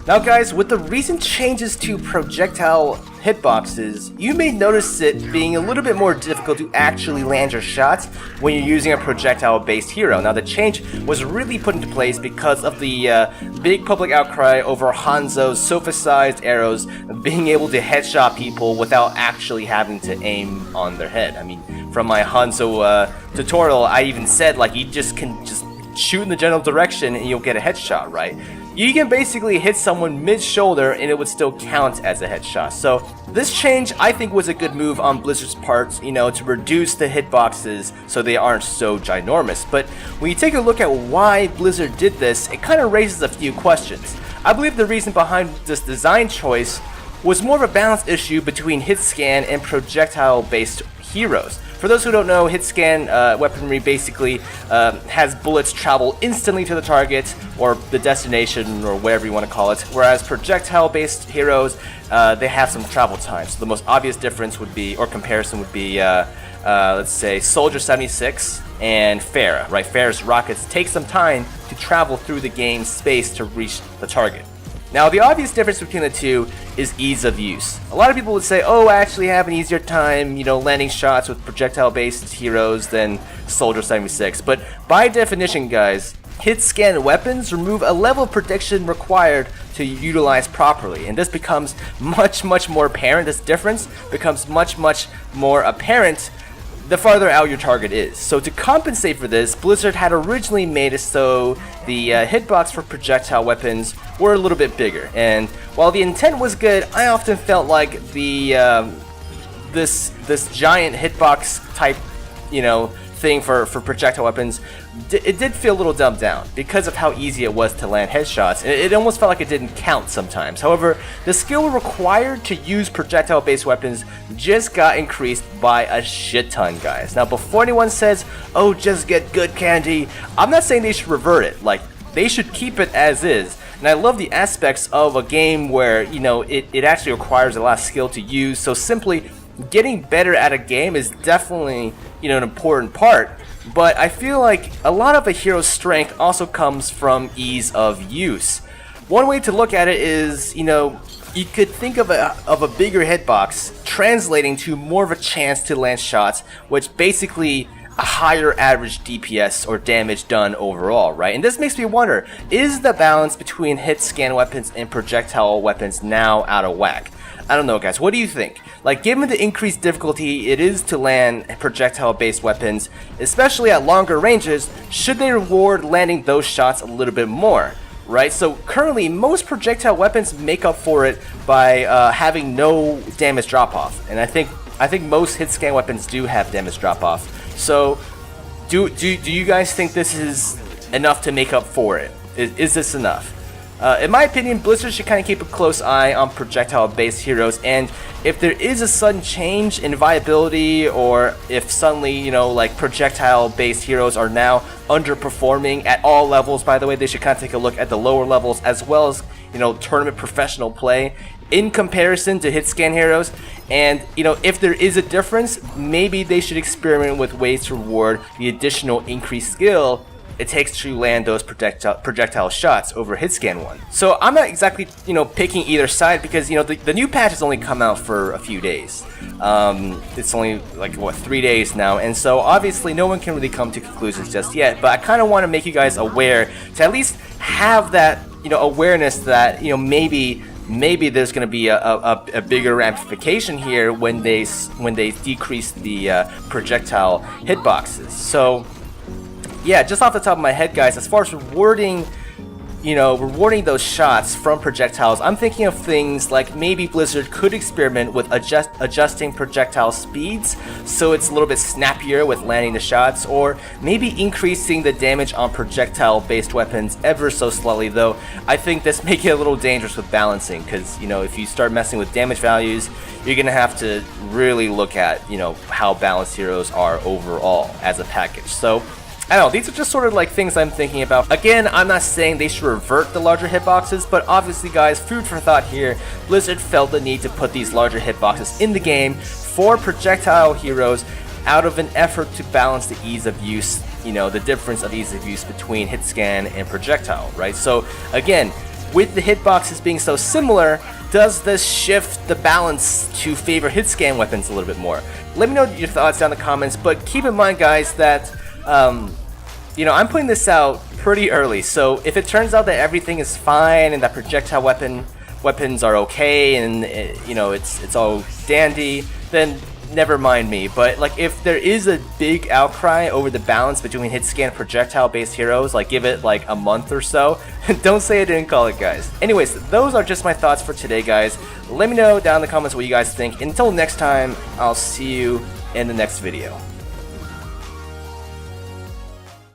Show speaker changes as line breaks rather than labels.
Now guys, with the recent changes to projectile hitboxes, you may notice it being a little bit more difficult to actually land your shots when you're using a projectile-based hero. Now the change was really put into place because of the big public outcry over Hanzo's sofa-sized arrows being able to headshot people without actually having to aim on their head. I mean, from my Hanzo tutorial, I even said like you can just shoot in the general direction and you'll get a headshot, right? You can basically hit someone mid-shoulder and it would still count as a headshot. So this change I think was a good move on Blizzard's part, you know, to reduce the hitboxes so they aren't so ginormous. But when you take a look at why Blizzard did this, it kind of raises a few questions. I believe the reason behind this design choice was more of a balance issue between hitscan and projectile-based heroes. For those who don't know, hitscan weaponry basically has bullets travel instantly to the target or the destination or whatever you want to call it, whereas projectile-based heroes, they have some travel time. So the most obvious difference would be, or comparison would be, let's say Soldier 76 and Pharah, right? Pharah's rockets take some time to travel through the game's space to reach the target. Now, the obvious difference between the two is ease of use. A lot of people would say, oh, I actually have an easier time, you know, landing shots with projectile-based heroes than Soldier 76. But by definition, guys, hit-scan weapons remove a level of prediction required to utilize properly. And this becomes much more apparent. This difference becomes much more apparent the farther out your target is. So to compensate for this, Blizzard had originally made it so the hitbox for projectile weapons were a little bit bigger. And while the intent was good, I often felt like the this giant hitbox type, you know, thing for projectile weapons, it did feel a little dumbed down because of how easy it was to land headshots. It almost felt like it didn't count sometimes. However, the skill required to use projectile-based weapons just got increased by a shit ton, guys. Now, before anyone says, oh, just get good candy, I'm not saying they should revert it. Like, they should keep it as is. And I love the aspects of a game where, you know, it actually requires a lot of skill to use. So simply getting better at a game is definitely, you know, an important part, but I feel like a lot of a hero's strength also comes from ease of use. One way to look at it is, you know, you could think of a bigger hitbox translating to more of a chance to land shots, which basically a higher average DPS or damage done overall, right? And this makes me wonder, is the balance between hit scan weapons and projectile weapons now out of whack? I don't know, guys. What do you think? Like, given the increased difficulty it is to land projectile-based weapons, especially at longer ranges, should they reward landing those shots a little bit more, right? So currently, most projectile weapons make up for it by having no damage drop-off, and I think most hit-scan weapons do have damage drop-off. So, do you guys think this is enough to make up for it? Is this enough? In my opinion, Blizzard should kind of keep a close eye on projectile-based heroes, and if there is a sudden change in viability, or if suddenly, you know, like projectile-based heroes are now underperforming at all levels, by the way, they should kind of take a look at the lower levels as well as, you know, tournament professional play in comparison to hit-scan heroes. And, you know, if there is a difference, maybe they should experiment with ways to reward the additional increased skill it takes to land those projectile shots over a hitscan one. So I'm not exactly, you know, picking either side because, you know, the new patch has only come out for a few days. It's only like, what, 3 days now, and so obviously no one can really come to conclusions just yet, but I kind of want to make you guys aware to at least have that, you know, awareness that, you know, maybe there's going to be a bigger ramification here when they decrease the projectile hitboxes. So yeah, just off the top of my head, guys, as far as rewarding those shots from projectiles, I'm thinking of things like maybe Blizzard could experiment with adjusting projectile speeds so it's a little bit snappier with landing the shots, or maybe increasing the damage on projectile-based weapons ever so slightly, though I think this may get a little dangerous with balancing, because, you know, if you start messing with damage values, you're going to have to really look at, you know, how balanced heroes are overall as a package. So I don't know, these are just sort of like things I'm thinking about. Again, I'm not saying they should revert the larger hitboxes, but obviously, guys, food for thought here. Blizzard felt the need to put these larger hitboxes in the game for projectile heroes out of an effort to balance the ease of use, you know, the difference of ease of use between hit scan and projectile, right? So again, with the hitboxes being so similar, does this shift the balance to favor hit scan weapons a little bit more? Let me know your thoughts down in the comments, but keep in mind, guys, that you know, I'm putting this out pretty early, so if it turns out that everything is fine and that projectile weapons are okay and you know, it's all dandy, then never mind me. But like, if there is a big outcry over the balance between hit scan and projectile based heroes, like give it like a month or so. Don't say I didn't call it, guys. Anyways, those are just my thoughts for today, guys. Let me know down in the comments what you guys think. Until next time, I'll see you in the next video.